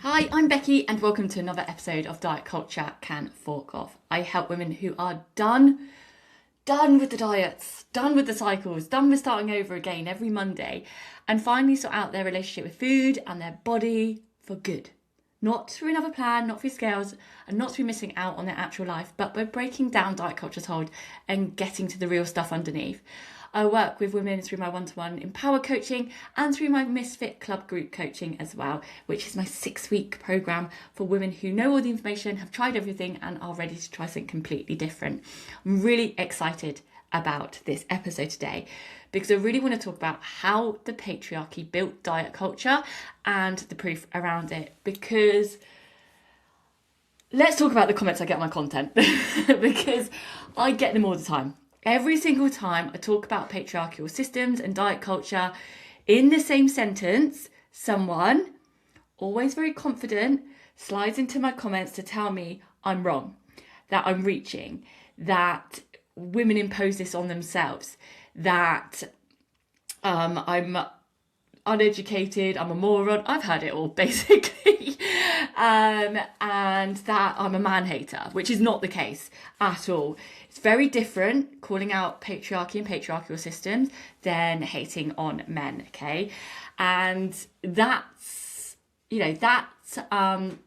Hi, I'm Becky and welcome to another episode of Diet Culture Can Fork Off. I help women who are done with the diets, done with the cycles, done with starting over again every Monday and finally sort out their relationship with food and their body for good. Not through another plan, not through scales, and not through missing out on their actual life, but by breaking down diet culture's hold and getting to the real stuff underneath. I work with women through my one-to-one Empower coaching and through my Misfit Club group coaching as well, which is my 6-week programme for women who know all the information, have tried everything and are ready to try something completely different. I'm really excited about this episode today because I really want to talk about how the patriarchy built diet culture and the proof around it, because let's talk about the comments I get on my content because I get them all the time. Every single time I talk about patriarchal systems and diet culture in the same sentence, someone, always very confident, slides into my comments to tell me I'm wrong, that I'm reaching, that women impose this on themselves, that I'm uneducated, I'm a moron. I've heard it all basically. And that I'm a man hater, which is not the case at all. It's very different calling out patriarchy and patriarchal systems than hating on men, okay? And that's, that I'm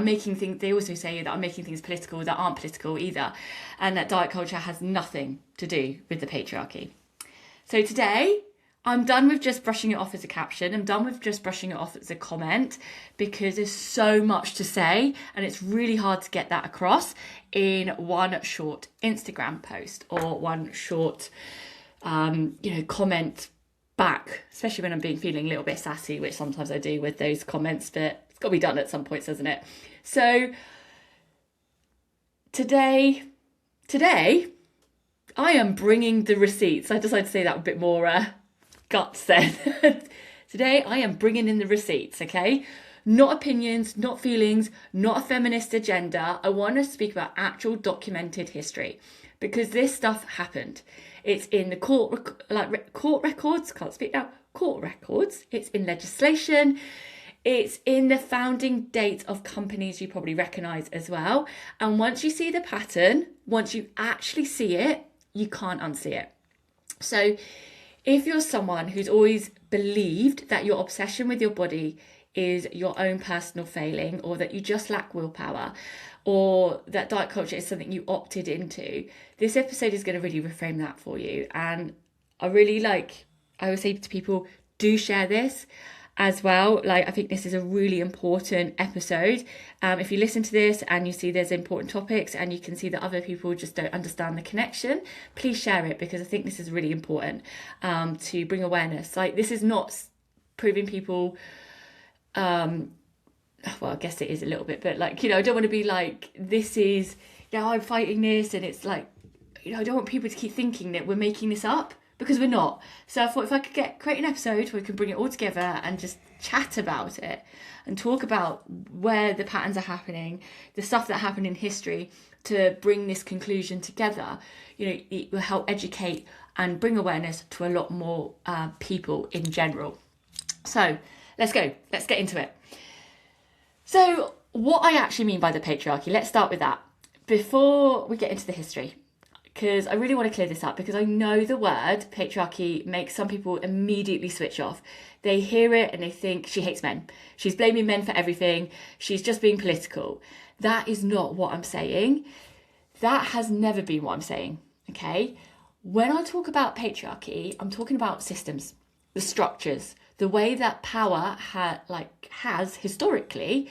making things, they also say that I'm making things political that aren't political either, and that diet culture has nothing to do with the patriarchy. So today, I'm done with just brushing it off as a caption. I'm done with just brushing it off as a comment because there's so much to say and it's really hard to get that across in one short Instagram post or one short, comment back, especially when I'm feeling a little bit sassy, which sometimes I do with those comments, but it's got to be done at some points, doesn't it? So today, I am bringing the receipts. I decided to say that a bit more guts then. Today I am bringing in the receipts, okay? Not opinions, not feelings, not a feminist agenda. I want to speak about actual documented history because this stuff happened. It's in the court records, can't speak now, court records. It's in legislation. It's in the founding date of companies you probably recognise as well. And once you see the pattern, once you actually see it, you can't unsee it. So if you're someone who's always believed that your obsession with your body is your own personal failing, or that you just lack willpower, or that diet culture is something you opted into, this episode is going to really reframe that for you. And I always say to people, do share this as well. I think this is a really important episode. If you listen to this and you see there's important topics and you can see that other people just don't understand the connection, please share it, because I think this is really important to bring awareness. This is not proving people, well, I guess it is a little bit, but I don't want to be this is, I'm fighting this, and it's I don't want people to keep thinking that we're making this up, because we're not. So I thought if I could create an episode where we can bring it all together and just chat about it and talk about where the patterns are happening, the stuff that happened in history, to bring this conclusion together, it will help educate and bring awareness to a lot more people in general. So let's get into it. So what I actually mean by the patriarchy, let's start with that before we get into the history, because I really want to clear this up, because I know the word patriarchy makes some people immediately switch off. They hear it and they think she hates men. She's blaming men for everything. She's just being political. That is not what I'm saying. That has never been what I'm saying, okay? When I talk about patriarchy, I'm talking about systems, the structures, the way that power has historically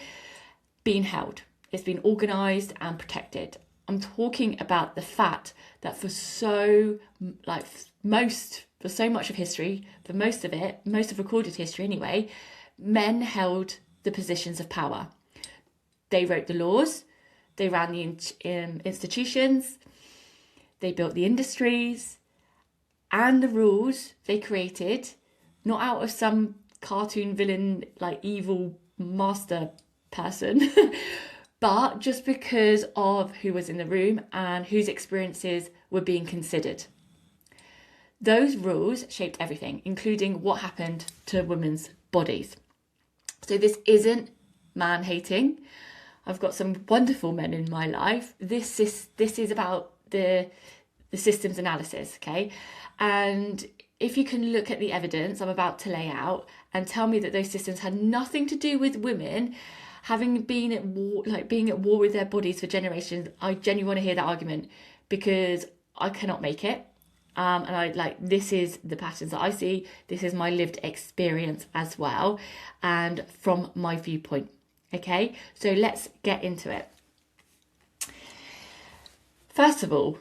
been held. It's been organised and protected. I'm talking about the fact that for so much of history, for most of recorded history anyway, men held the positions of power. They wrote the laws, they ran the institutions, they built the industries, and the rules they created, not out of some cartoon villain, evil master person, but just because of who was in the room and whose experiences were being considered. Those rules shaped everything, including what happened to women's bodies. So this isn't man-hating. I've got some wonderful men in my life. This is about the systems analysis, okay? And if you can look at the evidence I'm about to lay out and tell me that those systems had nothing to do with women having been at war, like being at war with their bodies for generations, I genuinely want to hear that argument, because I cannot make it. And I like, this is the patterns that I see. This is my lived experience as well, and from my viewpoint. Okay, so let's get into it. First of all,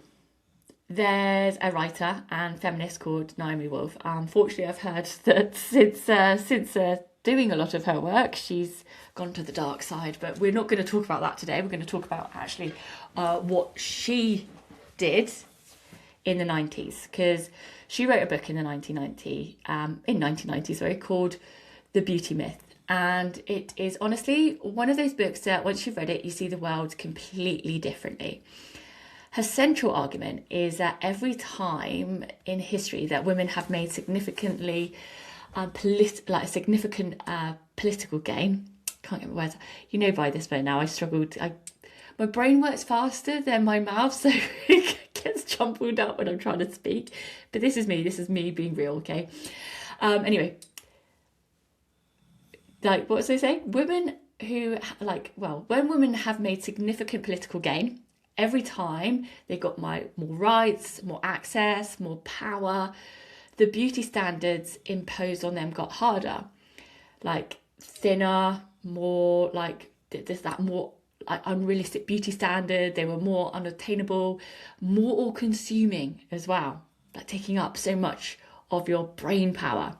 there's a writer and feminist called Naomi. Unfortunately, I've heard that since doing a lot of her work, she's gone to the dark side. But we're not going to talk about that today. We're going to talk about actually what she did in the 90s, because she wrote a book in 1990, called The Beauty Myth. And it is honestly one of those books that once you've read it, you see the world completely differently. Her central argument is that every time in history that women have made significantly political gain, can't get my words, you know by this by now, my brain works faster than my mouth, so it gets jumbled up when I'm trying to speak. But this is me being real, okay? Anyway, like, what was I saying? Women who, when women have made significant political gain, every time they got more rights, more access, more power, the beauty standards imposed on them got harder, like thinner, more like there's that more like unrealistic beauty standard. They were more unattainable, more all-consuming as well, like taking up so much of your brain power.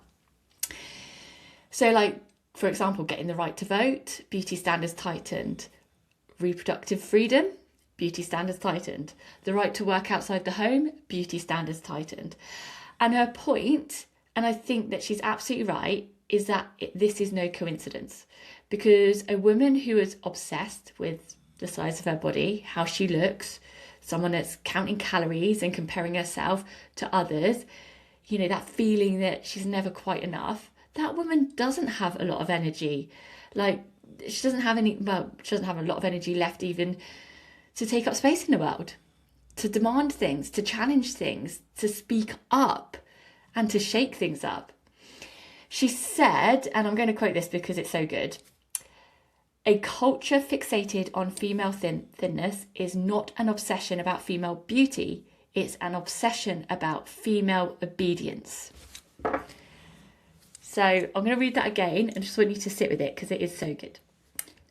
So, like, for example, getting the right to vote, beauty standards tightened. Reproductive freedom, beauty standards tightened. The right to work outside the home, beauty standards tightened. And her point, and I think that she's absolutely right, is that this is no coincidence. Because a woman who is obsessed with the size of her body, how she looks, someone that's counting calories and comparing herself to others, you know, that feeling that she's never quite enough, that woman doesn't have a lot of energy. Like, she doesn't have a lot of energy left even to take up space in the world, to demand things, to challenge things, to speak up and to shake things up. She said, and I'm going to quote this because it's so good, "A culture fixated on female thinness is not an obsession about female beauty. It's an obsession about female obedience." So I'm going to read that again and just want you to sit with it because it is so good.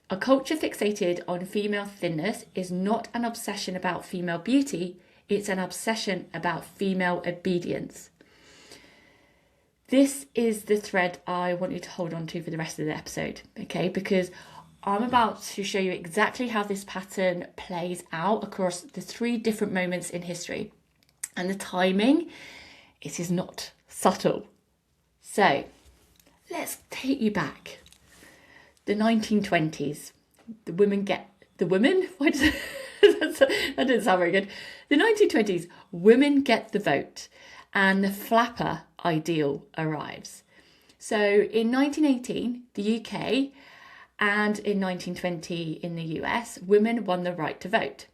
"A culture fixated on female thinness is not an obsession about female beauty. It's an obsession about female obedience." This is the thread I want you to hold on to for the rest of the episode, okay? Because I'm about to show you exactly how this pattern plays out across the 3 different moments in history. And the timing, it is not subtle. So let's take you back. The 1920s. That didn't sound very good. The 1920s, women get the vote and the flapper ideal arrives. So in 1918, the UK, and in 1920 in the US, women won the right to vote.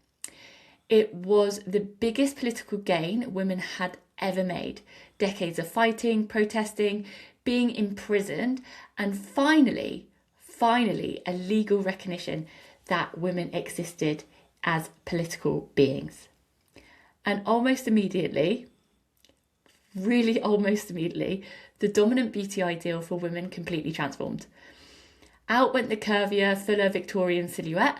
It was the biggest political gain women had ever made. Decades of fighting, protesting, being imprisoned, and finally, a legal recognition that women existed as political beings. And almost immediately, the dominant beauty ideal for women completely transformed. Out went the curvier, fuller Victorian silhouette,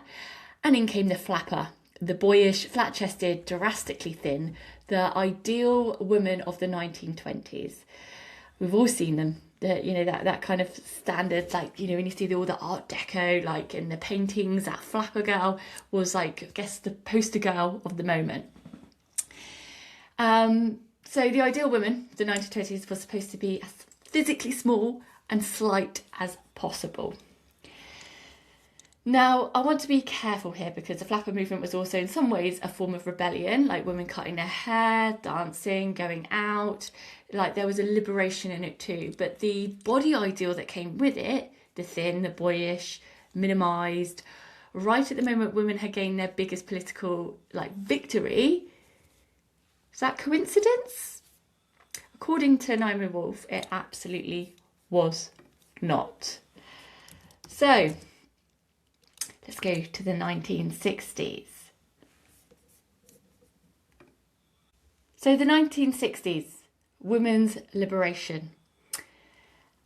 and in came the flapper, the boyish, flat-chested, drastically thin, the ideal woman of the 1920s. We've all seen them. That kind of standard, like, you know, when you see all the Art Deco, like in the paintings, that flapper girl was like, I guess, the poster girl of the moment. So the ideal woman of the 1920s was supposed to be as physically small and slight as possible. Now, I want to be careful here because the flapper movement was also in some ways a form of rebellion, like women cutting their hair, dancing, going out, like there was a liberation in it too. But the body ideal that came with it the thin, the boyish, minimised. Right at the moment, women had gained their biggest political victory. Is that coincidence? According to Naomi, it absolutely was not. So let's go to the 1960s. So the 1960s, women's liberation.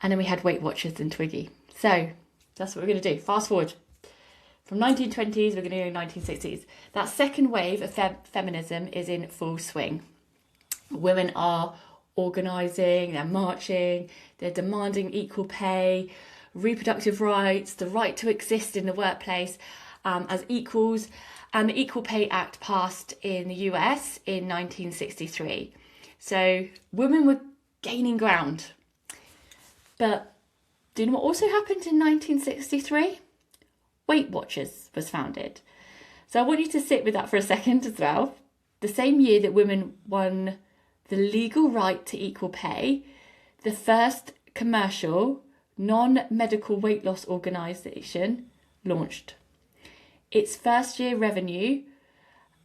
And then we had Weight Watchers and Twiggy. So that's what we're going to do. Fast forward. From 1920s, we're going to go 1960s. That second wave of feminism is in full swing. Women are organising, they're marching, they're demanding equal pay, reproductive rights, the right to exist in the workplace as equals. And the Equal Pay Act passed in the US in 1963. So women were gaining ground. But do you know what also happened in 1963? Weight Watchers was founded. So I want you to sit with that for a second as well. The same year that women won the legal right to equal pay, the first commercial non-medical weight loss organisation launched. Its first year revenues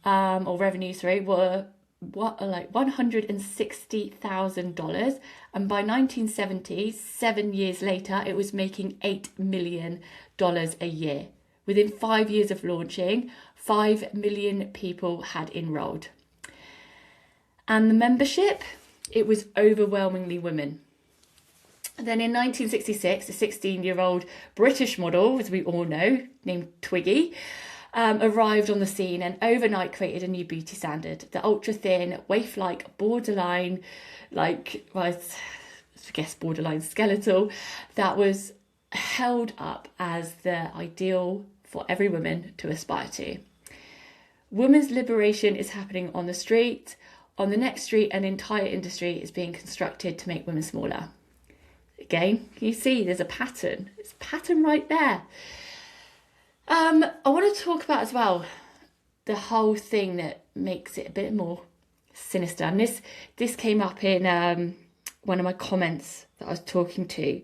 were $160,000, and by 1970, 7 years later, it was making $8 million a year. Within 5 years of launching, 5 million people had enrolled. And the membership, it was overwhelmingly women. Then in 1966, a 16-year-old British model, as we all know, named Twiggy, arrived on the scene and overnight created a new beauty standard. The ultra-thin, waif-like, borderline skeletal that was held up as the ideal for every woman to aspire to. Women's liberation is happening on the street. On the next street, an entire industry is being constructed to make women smaller. Again, you see there's a pattern. It's a pattern right there. I want to talk about as well the whole thing that makes it a bit more sinister. And this came up in one of my comments that I was talking to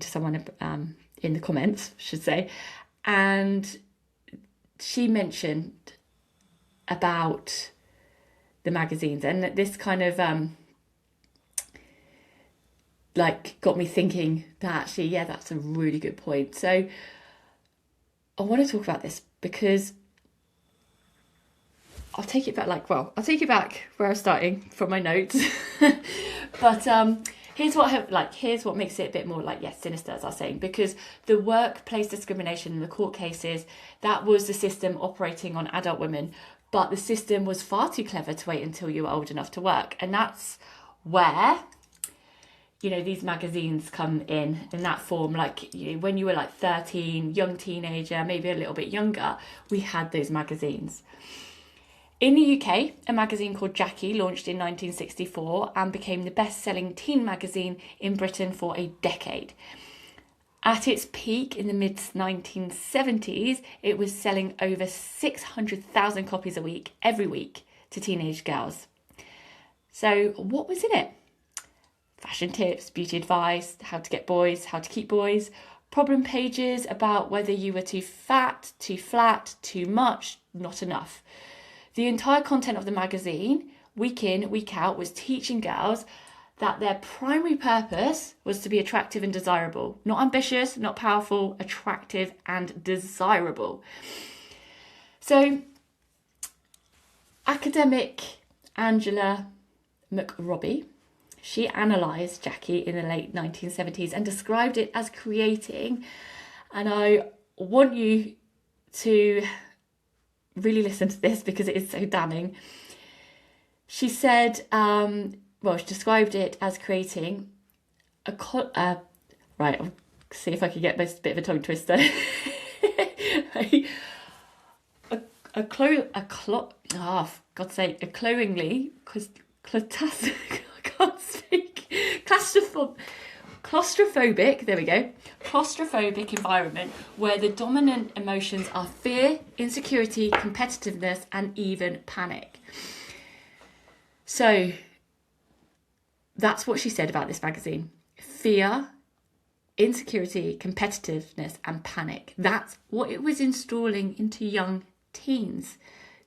someone in the comments, I should say. And she mentioned about the magazines, and this kind of got me thinking that actually, yeah, that's a really good point. So I want to talk about this because I'll take it back where I was starting from my notes. But here's what makes it a bit more sinister, as I was saying, because the workplace discrimination in the court cases, that was the system operating on adult women, but the system was far too clever to wait until you were old enough to work. And that's where these magazines come in that form. When you were 13, young teenager, maybe a little bit younger, we had those magazines. In the UK, a magazine called Jackie launched in 1964 and became the best-selling teen magazine in Britain for a decade. At its peak in the mid-1970s, it was selling over 600,000 copies a week, every week, to teenage girls. So what was in it? Fashion tips, beauty advice, how to get boys, how to keep boys, problem pages about whether you were too fat, too flat, too much, not enough. The entire content of the magazine, week in, week out, was teaching girls that their primary purpose was to be attractive and desirable. Not ambitious, not powerful, attractive and desirable. So, academic Angela McRobbie, she analysed Jackie in the late 1970s and described it as creating, and I want you to really listen to this because it is so damning. She said, she described it as creating right, I'll see if I can get this bit of a tongue twister. Claustrophobic environment where the dominant emotions are fear, insecurity, competitiveness, and even panic. So that's what she said about this magazine. Fear insecurity, competitiveness, and panic. That's what it was installing into young teens.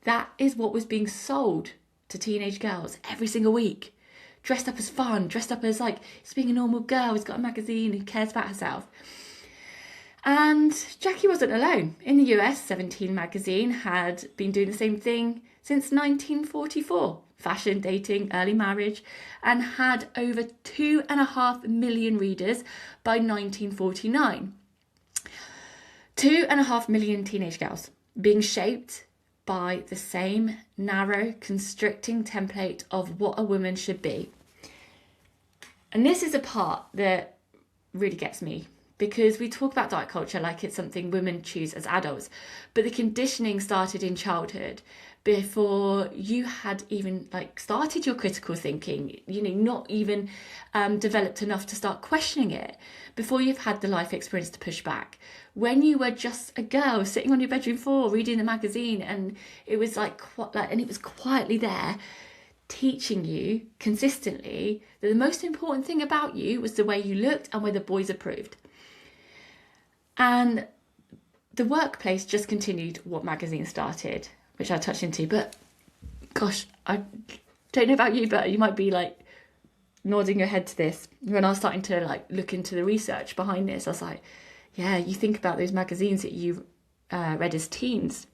That is what was being sold to teenage girls every single week. Dressed up as fun, dressed up as like, it's being a normal girl who's got a magazine, who cares about herself. And Jackie wasn't alone. In the US, 17 magazine had been doing the same thing since 1944. Fashion, dating, early marriage, and had over 2.5 million readers by 1949. 2.5 million teenage girls being shaped by the same narrow, constricting template of what a woman should be. And this is a part that really gets me, because we talk about diet culture like it's something women choose as adults, but the conditioning started in childhood before you had even started your critical thinking, not even developed enough to start questioning it, before you've had the life experience to push back. When you were just a girl sitting on your bedroom floor reading the magazine, and it was and it was quietly there, teaching you consistently that the most important thing about you was the way you looked and whether boys approved. And the workplace just continued what magazine started, which I touched into. But gosh, I don't know about you, but you might be nodding your head to this. When I was starting to look into the research behind this, I was like, yeah, you think about those magazines that you read as teens,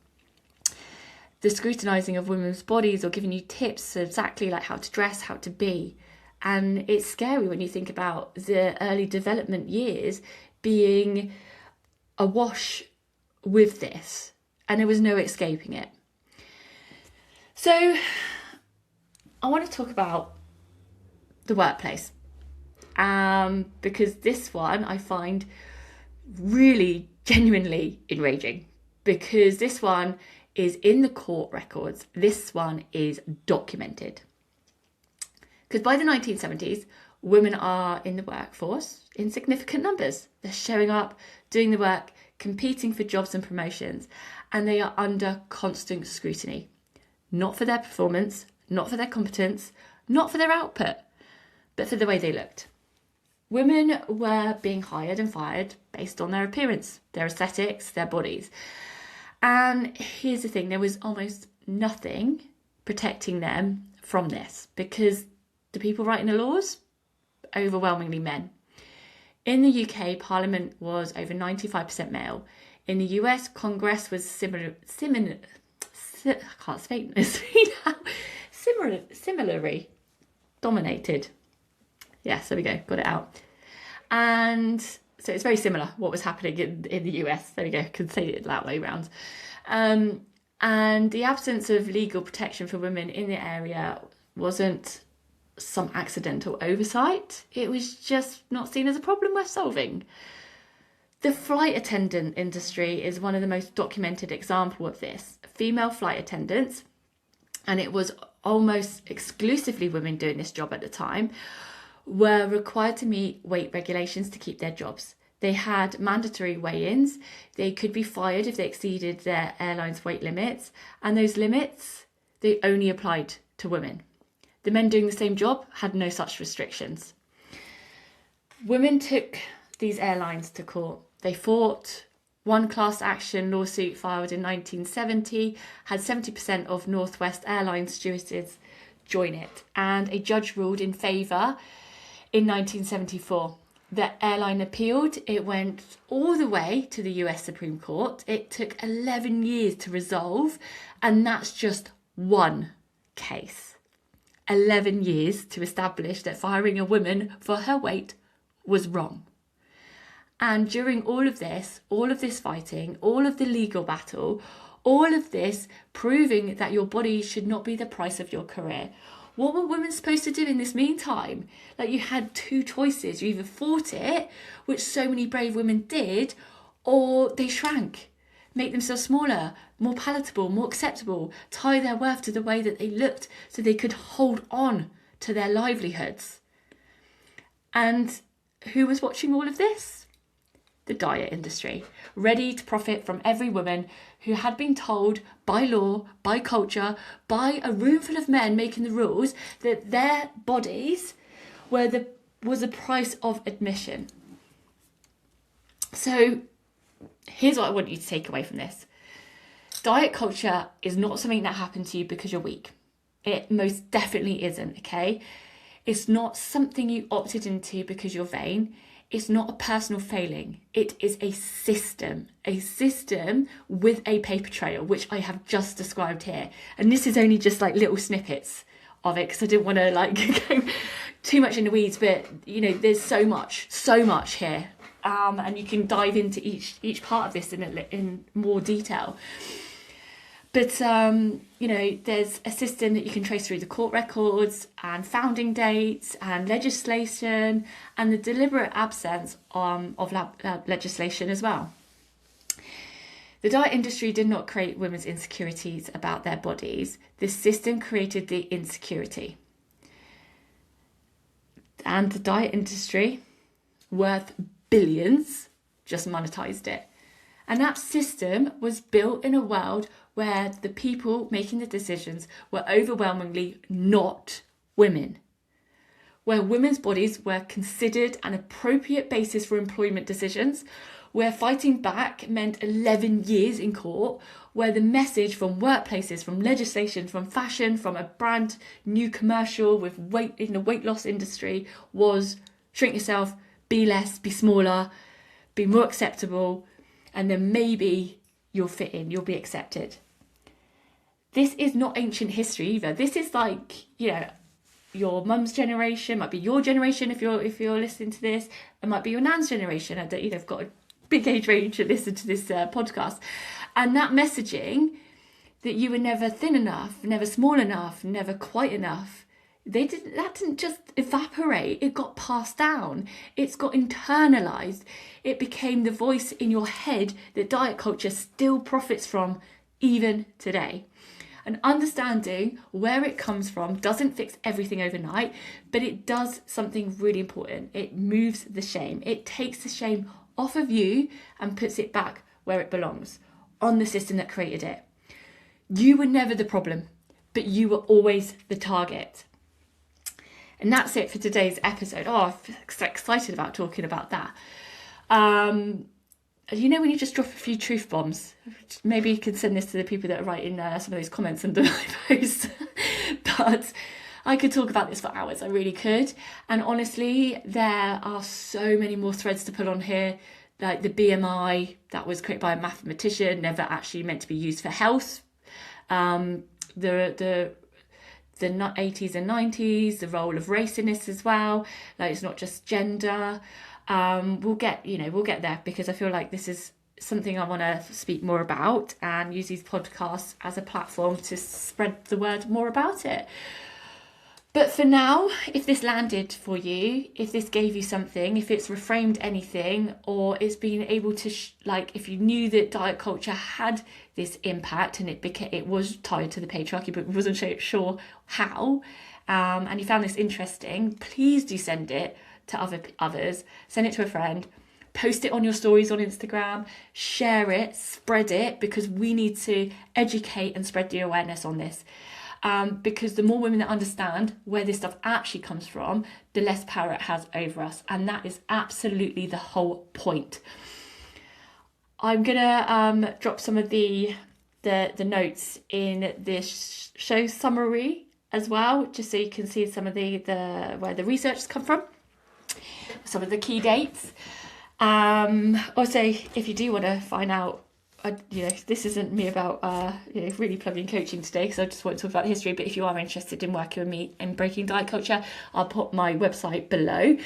the scrutinising of women's bodies or giving you tips exactly how to dress, how to be. And it's scary when you think about the early development years being awash with this, and there was no escaping it. So I want to talk about the workplace, because this one I find really genuinely enraging, because this one is in the court records. This one is documented. Because by the 1970s, women are in the workforce in significant numbers. They're showing up, doing the work, competing for jobs and promotions, and they are under constant scrutiny. Not for their performance, not for their competence, not for their output, but for the way they looked. Women were being hired and fired based on their appearance, their aesthetics, their bodies. And here's the thing, there was almost nothing protecting them from this, because the people writing the laws, overwhelmingly men. In the UK, Parliament was over 95% male. In the US, Congress was similarly dominated. Yes, there we go, got it out. And so it's very similar what was happening in the US. There we go, could say it that way round. And the absence of legal protection for women in the area wasn't some accidental oversight. It was just not seen as a problem worth solving. The flight attendant industry is one of the most documented examples of this. Female flight attendants, and it was almost exclusively women doing this job at the time, were required to meet weight regulations to keep their jobs. They had mandatory weigh-ins. They could be fired if they exceeded their airline's weight limits, and those limits, they only applied to women. The men doing the same job had no such restrictions. Women took these airlines to court. They fought. One class action lawsuit filed in 1970 had 70% of Northwest Airlines stewardesses join it, and a judge ruled in favour in 1974. The airline appealed. It went all the way to the US Supreme Court. It took 11 years to resolve, and that's just one case. 11 years to establish that firing a woman for her weight was wrong. And during all of this fighting, all of the legal battle, all of this proving that your body should not be the price of your career, what were women supposed to do in this meantime? You had two choices. You either fought it, which so many brave women did, or they shrank, make themselves smaller, more palatable, more acceptable, tie their worth to the way that they looked so they could hold on to their livelihoods. And who was watching all of this? The diet industry, ready to profit from every woman who had been told by law, by culture, by a room full of men making the rules that their bodies was the price of admission. So here's what I want you to take away from this. Diet culture is not something that happened to you because you're weak. It most definitely isn't, okay? It's not something you opted into because you're vain. It's not a personal failing. It is a system with a paper trail, which I have just described here. And this is only just like little snippets of it, because I didn't want to like go too much in the weeds, but you know, there's so much here. And you can dive into each part of this in more detail. But, you know, there's a system that you can trace through the court records and founding dates and legislation and the deliberate absence of legislation as well. The diet industry did not create women's insecurities about their bodies. This system created the insecurity. And the diet industry, worth billions, just monetized it. And that system was built in a world where the people making the decisions were overwhelmingly not women, where women's bodies were considered an appropriate basis for employment decisions, where fighting back meant 11 years in court, where the message from workplaces, from legislation, from fashion, from a brand new commercial with weight in the weight loss industry was shrink yourself, be less, be smaller, be more acceptable, and then maybe you'll fit in, you'll be accepted. This is not ancient history either. This is like, you know, your mum's generation, might be your generation if you're listening to this, it might be your nan's generation. I don't, you know, I've got a big age range to listen to this podcast. And that messaging that you were never thin enough, never small enough, never quite enough, that didn't just evaporate. It got passed down. It's got internalized. It became the voice in your head that diet culture still profits from even today. And understanding where it comes from doesn't fix everything overnight, but it does something really important. It moves the shame. It takes the shame off of you and puts it back where it belongs, on the system that created it. You were never the problem, but you were always the target. And that's it for today's episode. Oh, I'm so excited about talking about that. You know, when you just drop a few truth bombs, maybe you can send this to the people that are writing some of those comments under my posts. But I could talk about this for hours, I really could. And honestly, there are so many more threads to pull on here. Like the BMI that was created by a mathematician, never actually meant to be used for health. The 80s and 90s, the role of race in this as well. Like, it's not just gender. We'll get there, because I feel like this is something I want to speak more about and use these podcasts as a platform to spread the word more about it. But for now, if this landed for you, if this gave you something, if it's reframed anything, or it's been able to, if you knew that diet culture had this impact and it was tied to the patriarchy, but wasn't sure how, and you found this interesting, please do send it to others. Send it to a friend. Post it on your stories on Instagram. Share it, spread it, because we need to educate and spread the awareness on this. Because the more women that understand where this stuff actually comes from, the less power it has over us. And that is absolutely the whole point. I'm going to drop some of the notes in this show summary as well, just so you can see some of the where the research has come from, some of the key dates. Also, if you do want to find out, this isn't me about really plugging coaching today, because I just want to talk about history. But if you are interested in working with me in breaking diet culture, I'll put my website below.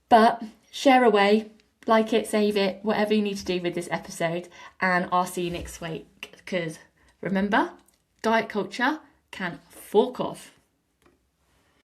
But share away, like it, save it, whatever you need to do with this episode, and I'll see you next week. Because remember, diet culture can fork off.